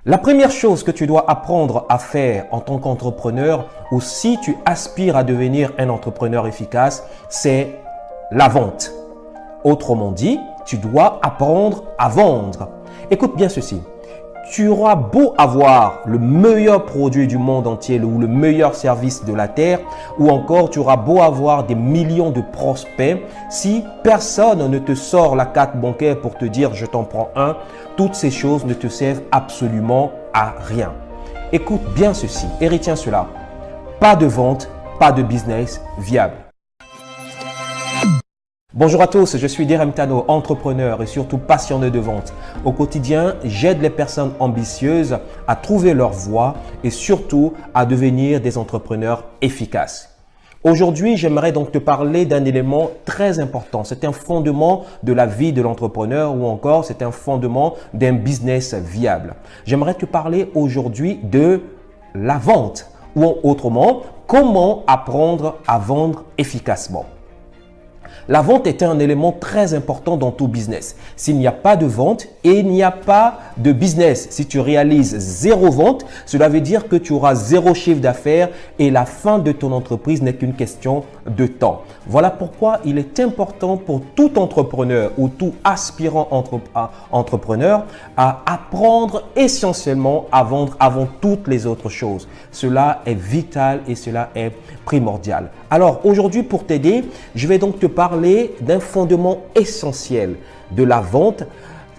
La première chose que tu dois apprendre à faire en tant qu'entrepreneur ou si tu aspires à devenir un entrepreneur efficace, c'est la vente. Autrement dit, tu dois apprendre à vendre. Écoute bien ceci. Tu auras beau avoir le meilleur produit du monde entier ou le meilleur service de la terre ou encore tu auras beau avoir des millions de prospects, si personne ne te sort la carte bancaire pour te dire je t'en prends un, toutes ces choses ne te servent absolument à rien. Écoute bien ceci et retiens cela. Pas de vente, pas de business viable. Bonjour à tous, je suis Derem Tano, entrepreneur et surtout passionné de vente. Au quotidien, j'aide les personnes ambitieuses à trouver leur voie et surtout à devenir des entrepreneurs efficaces. Aujourd'hui, j'aimerais donc te parler d'un élément très important. C'est un fondement de la vie de l'entrepreneur ou encore c'est un fondement d'un business viable. J'aimerais te parler aujourd'hui de la vente ou autrement, comment apprendre à vendre efficacement. La vente est un élément très important dans tout business. S'il n'y a pas de vente, il n'y a pas de business. Si tu réalises zéro vente, cela veut dire que tu auras zéro chiffre d'affaires et la fin de ton entreprise n'est qu'une question de temps. Voilà pourquoi il est important pour tout entrepreneur ou tout aspirant entrepreneur à apprendre essentiellement à vendre avant toutes les autres choses. Cela est vital et cela est primordial. Alors aujourd'hui, pour t'aider, je vais donc te parler d'un fondement essentiel de la vente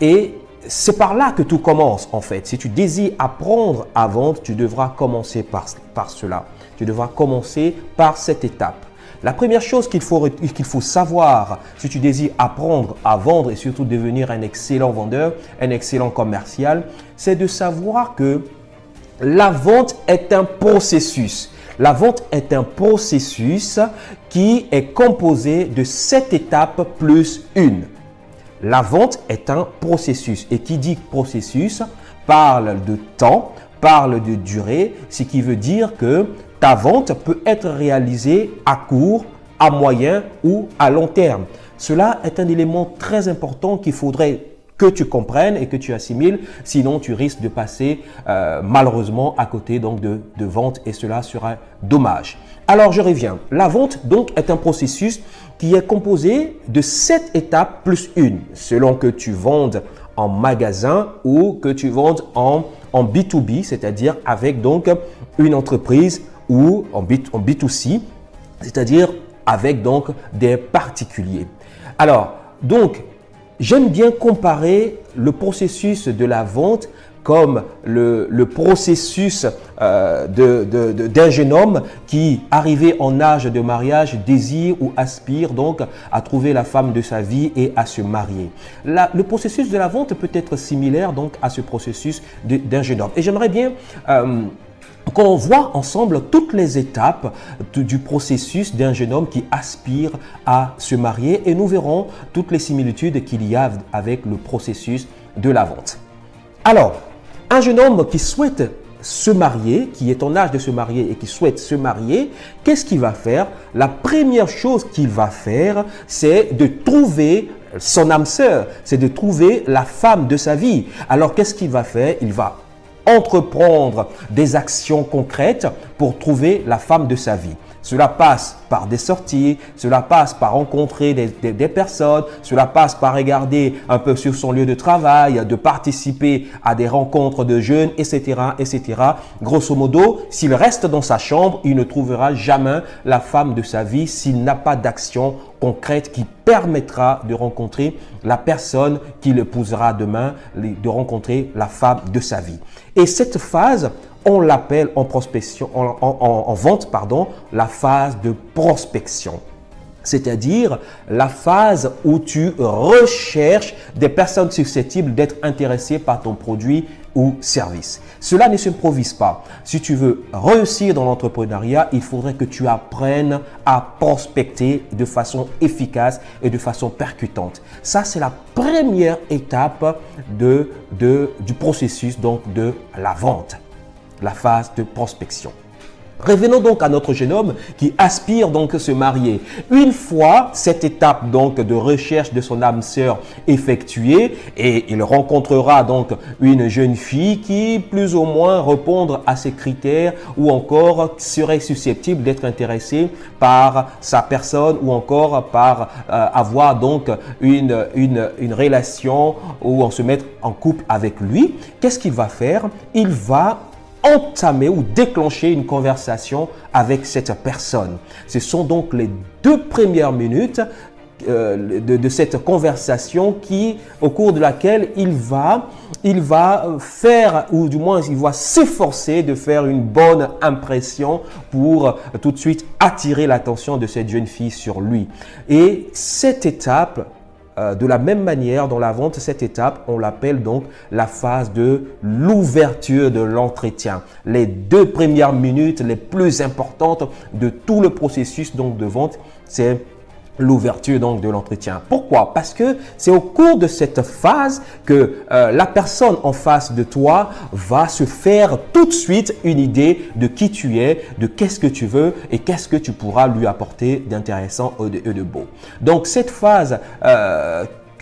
et c'est par là que tout commence en fait. Si tu désires apprendre à vendre, tu devras commencer par cela. Tu devras commencer par cette étape. La première chose qu'il faut savoir si tu désires apprendre à vendre et surtout devenir un excellent vendeur, un excellent commercial, c'est de savoir que la vente est un processus. La vente est un processus qui est composé de 7 étapes plus une. La vente est un processus et qui dit processus parle de temps, parle de durée, ce qui veut dire que ta vente peut être réalisée à court, à moyen ou à long terme. Cela est un élément très important qu'il faudrait que tu comprennes et que tu assimiles, sinon tu risques de passer malheureusement à côté donc de vente et cela sera dommage. Alors je reviens. La vente donc est un processus qui est composé de 7 étapes plus une, selon que tu vendes en magasin ou que tu vendes en B2B, c'est-à-dire avec donc une entreprise ou en B2C, c'est-à-dire avec donc des particuliers. Alors donc j'aime bien comparer le processus de la vente comme le processus d'un jeune homme qui, arrivé en âge de mariage, désire ou aspire donc à trouver la femme de sa vie et à se marier. Le processus de la vente peut être similaire donc à ce processus d'un jeune homme. Et j'aimerais bien qu'on voit ensemble toutes les étapes du processus d'un jeune homme qui aspire à se marier et nous verrons toutes les similitudes qu'il y a avec le processus de la vente. Alors, un jeune homme qui souhaite se marier, qui est en âge de se marier et qui souhaite se marier, qu'est-ce qu'il va faire? La première chose qu'il va faire, c'est de trouver son âme sœur, c'est de trouver la femme de sa vie. Alors, qu'est-ce qu'il va faire? Il va entreprendre des actions concrètes pour trouver la femme de sa vie. Cela passe par des sorties, cela passe par rencontrer des personnes, cela passe par regarder un peu sur son lieu de travail, de participer à des rencontres de jeunes, etc., etc. Grosso modo, s'il reste dans sa chambre, il ne trouvera jamais la femme de sa vie s'il n'a pas d'action concrète qui permettra de rencontrer la personne qu'il épousera demain, de rencontrer la femme de sa vie. Et cette phase, on l'appelle en prospection, en vente, la phase de prospection. C'est-à-dire la phase où tu recherches des personnes susceptibles d'être intéressées par ton produit ou service. Cela ne s'improvise pas. Si tu veux réussir dans l'entrepreneuriat, il faudrait que tu apprennes à prospecter de façon efficace et de façon percutante. Ça, c'est la première étape du processus donc de la vente, la phase de prospection. Revenons donc à notre jeune homme qui aspire donc à se marier. Une fois cette étape donc de recherche de son âme sœur effectuée, et il rencontrera donc une jeune fille qui plus ou moins répondre à ses critères ou encore serait susceptible d'être intéressée par sa personne ou encore par avoir donc une relation ou on se mettre en couple avec lui. Qu'est-ce qu'il va faire? Il va entamer ou déclencher une conversation avec cette personne. Ce sont donc les 2 premières minutes de cette conversation au cours de laquelle il va faire, ou du moins il va s'efforcer de faire une bonne impression pour tout de suite attirer l'attention de cette jeune fille sur lui. Et cette étape, de la même manière, dans la vente, cette étape, on l'appelle donc la phase de l'ouverture de l'entretien. Les 2 premières minutes les plus importantes de tout le processus donc de vente, c'est l'ouverture donc de l'entretien. Pourquoi? Parce que c'est au cours de cette phase que la personne en face de toi va se faire tout de suite une idée de qui tu es, de qu'est-ce que tu veux et qu'est-ce que tu pourras lui apporter d'intéressant et de beau. Donc cette phase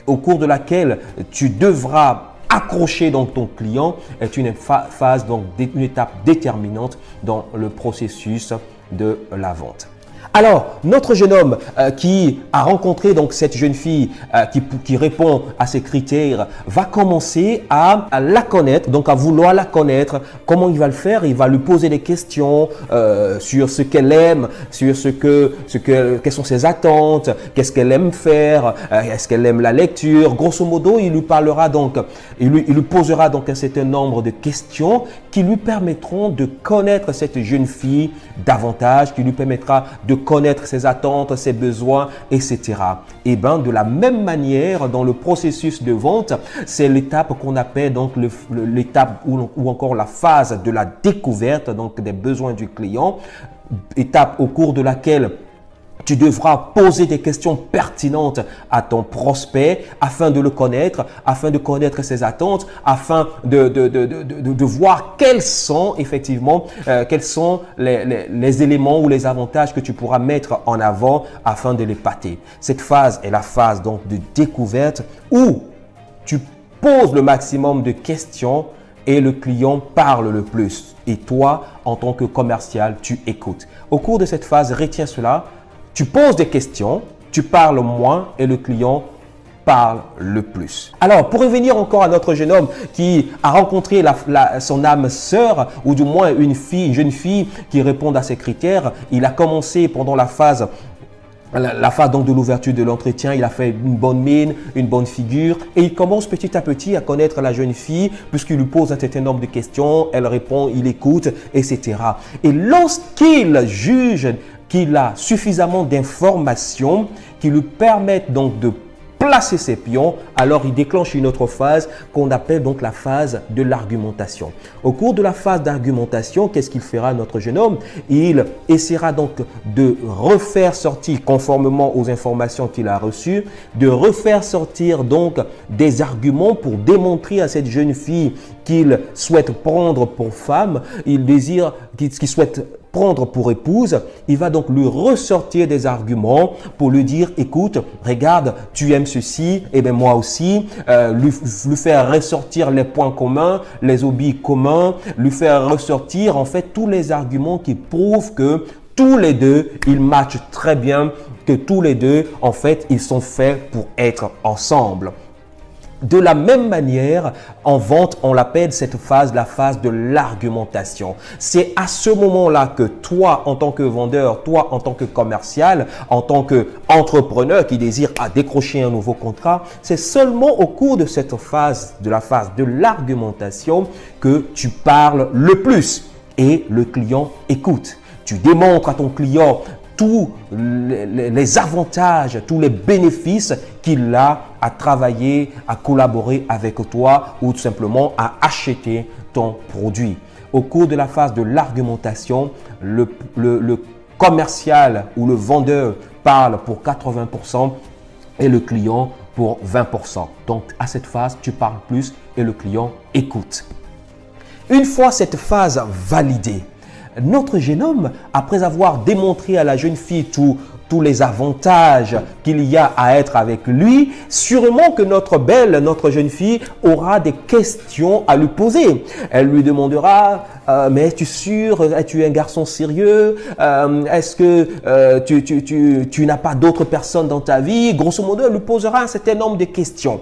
au cours de laquelle tu devras accrocher donc ton client est une phase donc une étape déterminante dans le processus de la vente. Alors, notre jeune homme qui a rencontré donc cette jeune fille qui répond à ses critères va commencer à la connaître, donc à vouloir la connaître. Comment il va le faire? Il va lui poser des questions sur ce qu'elle aime, sur quelles sont ses attentes, qu'est-ce qu'elle aime faire, est-ce qu'elle aime la lecture. Grosso modo, il lui parlera donc, il lui posera donc un certain nombre de questions qui lui permettront de connaître cette jeune fille davantage, qui lui permettra de connaître ses attentes, ses besoins, etc. Et bien, de la même manière, dans le processus de vente, c'est l'étape qu'on appelle donc l'étape ou encore la phase de la découverte donc des besoins du client, étape au cours de laquelle tu devras poser des questions pertinentes à ton prospect afin de le connaître, afin de connaître ses attentes, afin de voir quels sont effectivement les éléments ou les avantages que tu pourras mettre en avant afin de l'épater. Cette phase est la phase donc de découverte où tu poses le maximum de questions et le client parle le plus. Et toi, en tant que commercial, tu écoutes. Au cours de cette phase, retiens cela. Tu poses des questions, tu parles moins et le client parle le plus. Alors, pour revenir encore à notre jeune homme qui a rencontré son âme sœur ou du moins une jeune fille qui répond à ses critères, il a commencé pendant la phase donc de l'ouverture de l'entretien, il a fait une bonne mine, une bonne figure et il commence petit à petit à connaître la jeune fille puisqu'il lui pose un certain nombre de questions, elle répond, il écoute, etc. Et lorsqu'il juge qu'il a suffisamment d'informations qui lui permettent donc de placer ses pions, alors il déclenche une autre phase qu'on appelle donc la phase de l'argumentation. Au cours de la phase d'argumentation, qu'est-ce qu'il fera notre jeune homme? Il essaiera donc de refaire sortir, conformément aux informations qu'il a reçues, de refaire sortir donc des arguments pour démontrer à cette jeune fille qu'il souhaite prendre pour femme, qu'il souhaite prendre pour épouse. Il va donc lui ressortir des arguments pour lui dire, écoute, regarde, tu aimes ceci, et bien moi aussi, lui faire ressortir les points communs, les hobbies communs, lui faire ressortir en fait tous les arguments qui prouvent que tous les deux, ils matchent très bien, que tous les deux, en fait, ils sont faits pour être ensemble. De la même manière, en vente, on l'appelle cette phase la phase de l'argumentation. C'est à ce moment-là que toi, en tant que vendeur, toi, en tant que commercial, en tant qu'entrepreneur qui désire décrocher un nouveau contrat, c'est seulement au cours de cette phase, de la phase de l'argumentation, que tu parles le plus et le client écoute. Tu démontres à ton client tous les avantages, tous les bénéfices qu'il a à travailler, à collaborer avec toi ou tout simplement à acheter ton produit. Au cours de la phase de l'argumentation, le commercial ou le vendeur parle pour 80% et le client pour 20%. Donc à cette phase, tu parles plus et le client écoute. Une fois cette phase validée, notre jeune homme, après avoir démontré à la jeune fille tous les avantages qu'il y a à être avec lui, sûrement que notre jeune fille aura des questions à lui poser. Elle lui demandera mais es-tu sûr? Es-tu un garçon sérieux? Est-ce que tu n'as pas d'autres personnes dans ta vie? Grosso modo, elle lui posera un certain nombre de questions.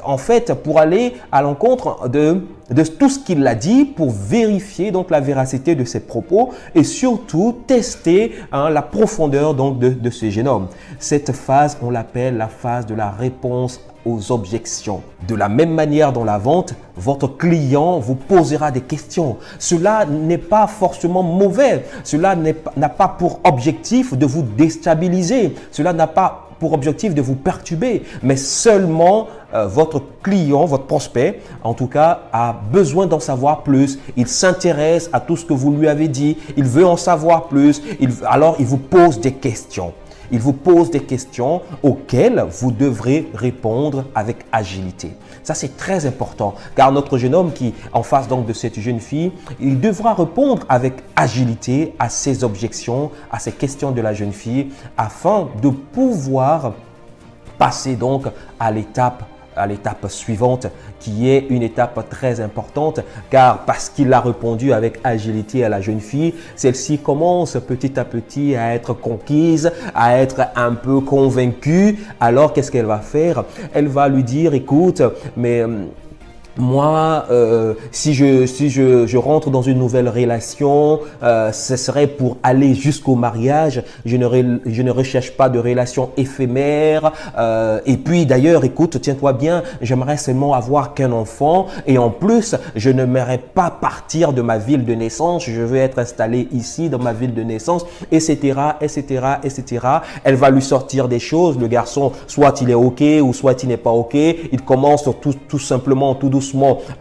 En fait, pour aller à l'encontre de tout ce qu'il a dit, pour vérifier donc la véracité de ses propos et surtout tester la profondeur donc de ce jeune homme. Cette phase, on l'appelle la phase de la réponse aux objections. De la même manière dans la vente, votre client vous posera des questions. Cela n'est pas forcément mauvais. Cela n'a pas pour objectif de vous déstabiliser. Cela n'a pas pour objectif de vous perturber, mais seulement votre client, votre prospect, en tout cas, a besoin d'en savoir plus. Il s'intéresse à tout ce que vous lui avez dit. Il veut en savoir plus. Alors, il vous pose des questions. Il vous pose des questions auxquelles vous devrez répondre avec agilité. Ça, c'est très important car notre jeune homme qui, en face donc de cette jeune fille, il devra répondre avec agilité à ses objections, à ces questions de la jeune fille afin de pouvoir passer donc à l'étape suivante qui est une étape très importante car parce qu'il a répondu avec agilité à la jeune fille, celle-ci commence petit à petit à être conquise, à être un peu convaincue. Alors qu'est-ce qu'elle va faire? Elle va lui dire écoute, mais moi, si je rentre dans une nouvelle relation, ce serait pour aller jusqu'au mariage. Je ne recherche pas de relation éphémère. Et puis d'ailleurs, écoute, tiens-toi bien, j'aimerais seulement avoir qu'un enfant. Et en plus, je n'aimerais pas partir de ma ville de naissance. Je veux être installé ici dans ma ville de naissance, etc., etc., etc. Elle va lui sortir des choses. Le garçon, soit il est OK ou soit il n'est pas OK. Il commence tout simplement, tout doucement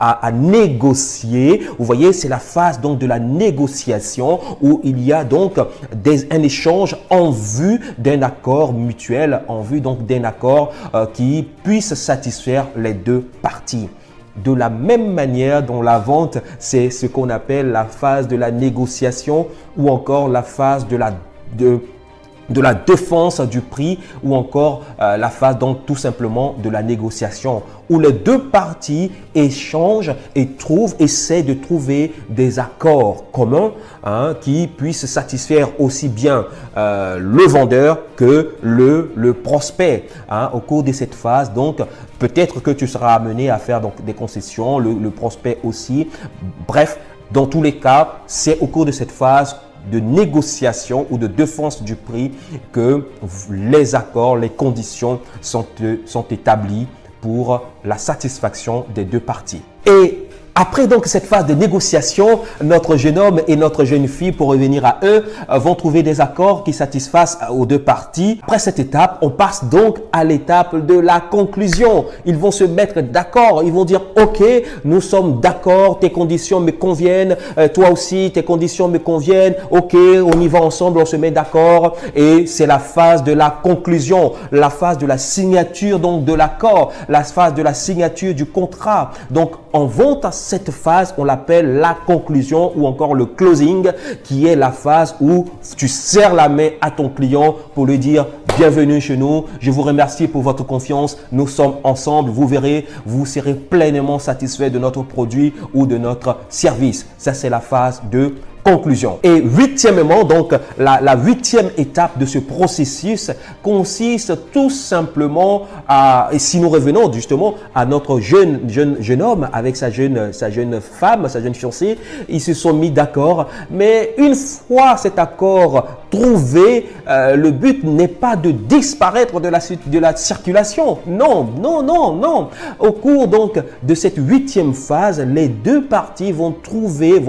à négocier. Vous voyez, c'est la phase donc de la négociation où il y a donc un échange en vue d'un accord mutuel, en vue donc d'un accord qui puisse satisfaire les deux parties. De la même manière, dans la vente, c'est ce qu'on appelle la phase de la négociation ou encore la phase de la défense du prix ou encore la phase donc tout simplement de la négociation où les deux parties échangent et essaient de trouver des accords communs qui puissent satisfaire aussi bien le vendeur que le prospect. Au cours de cette phase, donc peut-être que tu seras amené à faire donc des concessions, le prospect aussi. Bref, dans tous les cas, c'est au cours de cette phase de négociation ou de défense du prix que les accords, les conditions sont établis pour la satisfaction des deux parties. Et après donc cette phase de négociation, notre jeune homme et notre jeune fille, pour revenir à eux, vont trouver des accords qui satisfassent aux deux parties. Après cette étape, on passe donc à l'étape de la conclusion. Ils vont se mettre d'accord, ils vont dire « Ok, nous sommes d'accord, tes conditions me conviennent, toi aussi, tes conditions me conviennent, ok, on y va ensemble, on se met d'accord. » Et c'est la phase de la conclusion, la phase de la signature donc de l'accord, la phase de la signature du contrat. Donc en vente, cette phase, on l'appelle la conclusion ou encore le closing, qui est la phase où tu serres la main à ton client pour lui dire « Bienvenue chez nous, je vous remercie pour votre confiance, nous sommes ensemble, vous verrez, vous serez pleinement satisfait de notre produit ou de notre service. » Ça, c'est la phase de conclusion. Et huitièmement, donc la huitième étape de ce processus consiste tout simplement et si nous revenons justement à notre jeune homme avec sa jeune femme, sa jeune fiancée, ils se sont mis d'accord. Mais une fois cet accord trouvé, le but n'est pas de disparaître de la circulation. Non, non, non, non. Au cours donc de cette huitième phase, les deux parties vont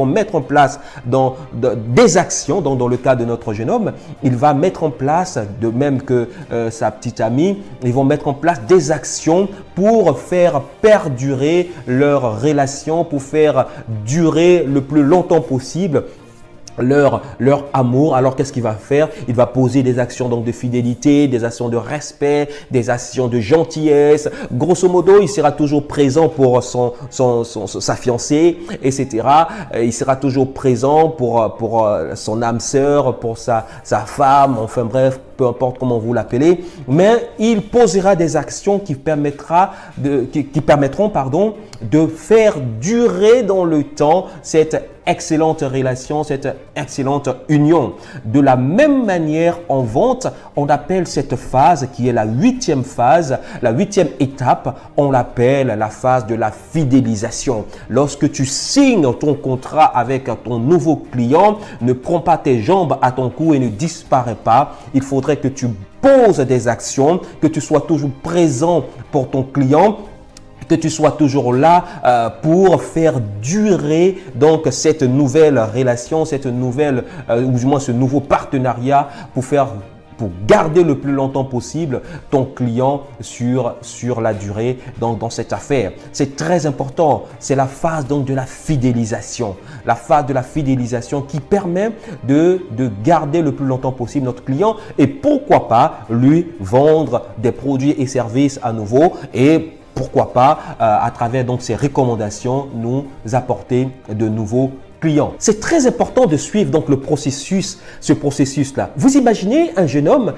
mettre en place des actions. Donc dans le cas de notre jeune homme, il va mettre en place, de même que sa petite amie, ils vont mettre en place des actions pour faire perdurer leur relation, pour faire durer le plus longtemps possible leur amour. Alors qu'est-ce qu'il va faire? Il va poser des actions donc de fidélité, des actions de respect, des actions de gentillesse. Grosso modo, il sera toujours présent pour sa fiancée, etc. Il sera toujours présent pour son âme sœur, pour sa femme, enfin bref, peu importe comment vous l'appelez. Mais il posera des actions qui permettront de faire durer dans le temps cette excellente relation, cette excellente union. De la même manière, en vente, on appelle cette phase qui est la 8e phase, la 8e étape, on l'appelle la phase de la fidélisation. Lorsque tu signes ton contrat avec ton nouveau client, ne prends pas tes jambes à ton cou et ne disparais pas. Il faudrait que tu poses des actions, que tu sois toujours présent pour ton client, que tu sois toujours là pour faire durer donc cette nouvelle relation, cette nouvelle ou du moins ce nouveau partenariat pour garder le plus longtemps possible ton client sur la durée dans cette affaire. C'est très important. C'est la phase donc de la fidélisation. La phase de la fidélisation qui permet de garder le plus longtemps possible notre client et pourquoi pas lui vendre des produits et services à nouveau et pourquoi pas, à travers donc ces recommandations, nous apporter de nouveaux clients. C'est très important de suivre donc ce processus-là. Vous imaginez un jeune homme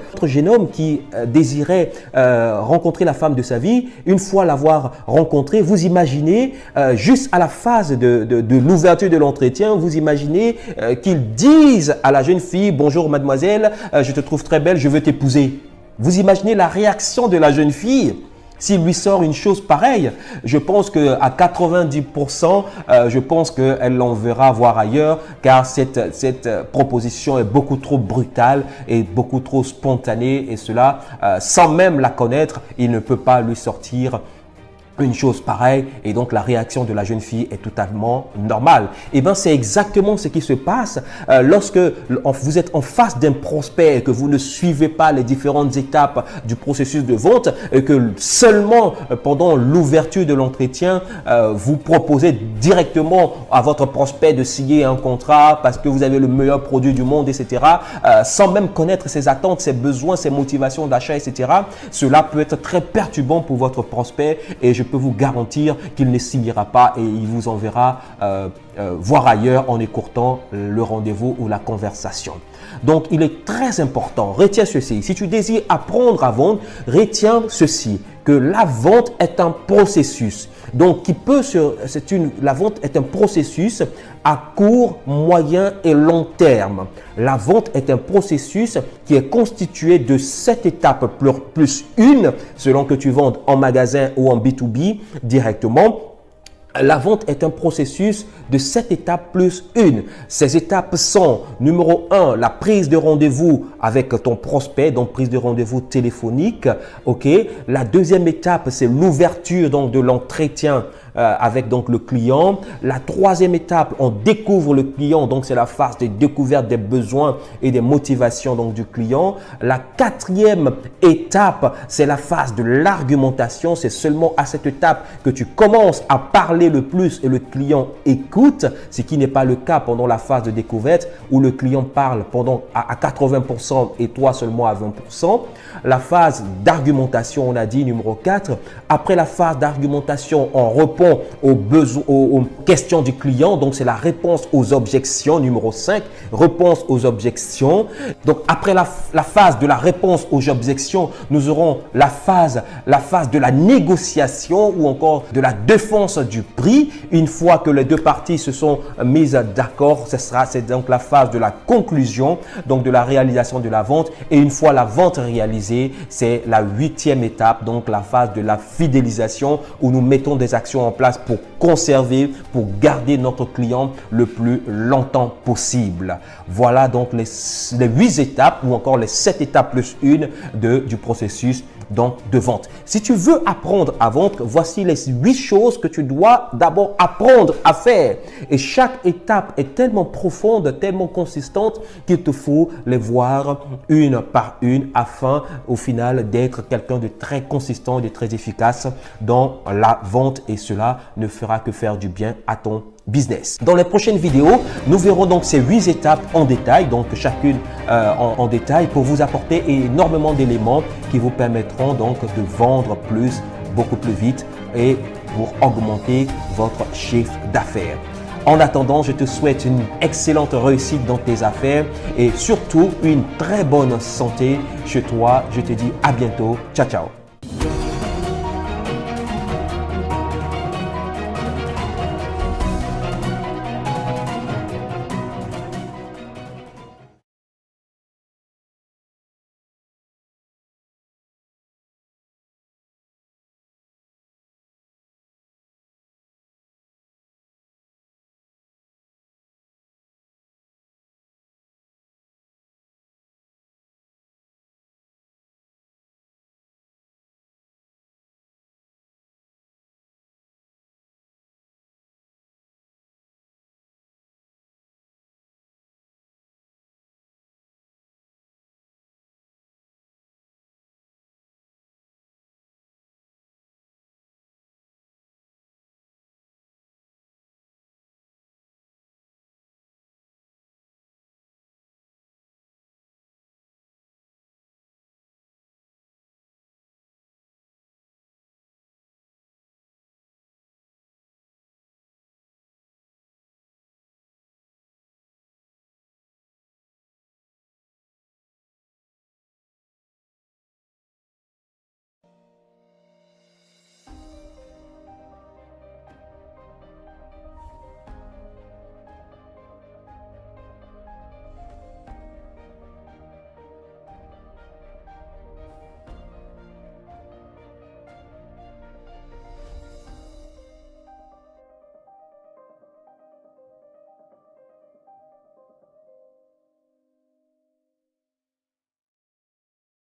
qui désirait rencontrer la femme de sa vie. Une fois l'avoir rencontrée, vous imaginez juste à la phase de l'ouverture de l'entretien, vous imaginez qu'il dise à la jeune fille « Bonjour mademoiselle, je te trouve très belle, je veux t'épouser ». Vous imaginez la réaction de la jeune fille? S'il lui sort une chose pareille, je pense qu'à 90%, je pense qu'elle l'enverra voir ailleurs car cette proposition est beaucoup trop brutale et beaucoup trop spontanée et cela, sans même la connaître, il ne peut pas lui sortir une chose pareille et donc la réaction de la jeune fille est totalement normale. Et bien c'est exactement ce qui se passe lorsque vous êtes en face d'un prospect et que vous ne suivez pas les différentes étapes du processus de vente et que seulement pendant l'ouverture de l'entretien, vous proposez directement à votre prospect de signer un contrat parce que vous avez le meilleur produit du monde, etc. Sans même connaître ses attentes, ses besoins, ses motivations d'achat, etc. Cela peut être très perturbant pour votre prospect et je peux vous garantir qu'il ne signera pas et il vous enverra voir ailleurs en écourtant le rendez-vous ou la conversation. Donc, il est très important, retiens ceci, si tu désires apprendre à vendre, retiens ceci, que la vente est un processus. Donc, la vente est un processus à court, moyen et long terme. La vente est un processus qui est constitué de 7 étapes plus une, selon que tu vendes en magasin ou en B2B directement. La vente est un processus de 7 étapes plus une. Ces étapes sont, numéro 1, la prise de rendez-vous avec ton prospect, donc prise de rendez-vous téléphonique. Ok. La deuxième étape, c'est l'ouverture donc de l'entretien avec donc le client. La troisième étape, on découvre le client, donc c'est la phase de découverte des besoins et des motivations donc du client. La quatrième étape, c'est la phase de l'argumentation. C'est seulement à cette étape que tu commences à parler le plus et le client écoute, ce qui n'est pas le cas pendant la phase de découverte où le client parle à 80% et toi seulement à 20%. La phase d'argumentation, on a dit numéro 4. Après la phase d'argumentation, on répond aux questions du client. Donc, c'est la réponse aux objections. Numéro 5, réponse aux objections. Donc, après la phase de la réponse aux objections, nous aurons la phase de la négociation ou encore de la défense du prix. Une fois que les deux parties se sont mises d'accord, c'est donc la phase de la conclusion, donc de la réalisation de la vente. Et une fois la vente réalisée, c'est la 8e étape, donc la phase de la fidélisation où nous mettons des actions en place pour conserver, pour garder notre client le plus longtemps possible. Voilà donc les 8 étapes ou encore les 7 étapes plus une du processus donc de vente. Si tu veux apprendre à vendre, voici les 8 choses que tu dois d'abord apprendre à faire. Et chaque étape est tellement profonde, tellement consistante qu'il te faut les voir une par une afin au final d'être quelqu'un de très consistant, de très efficace dans la vente et cela ne fera que faire du bien à ton business. Dans les prochaines vidéos, nous verrons donc ces 8 étapes en détail, donc chacune en détail, pour vous apporter énormément d'éléments qui vous permettront donc de vendre plus, beaucoup plus vite et pour augmenter votre chiffre d'affaires. En attendant, je te souhaite une excellente réussite dans tes affaires et surtout une très bonne santé chez toi. Je te dis à bientôt. Ciao, ciao.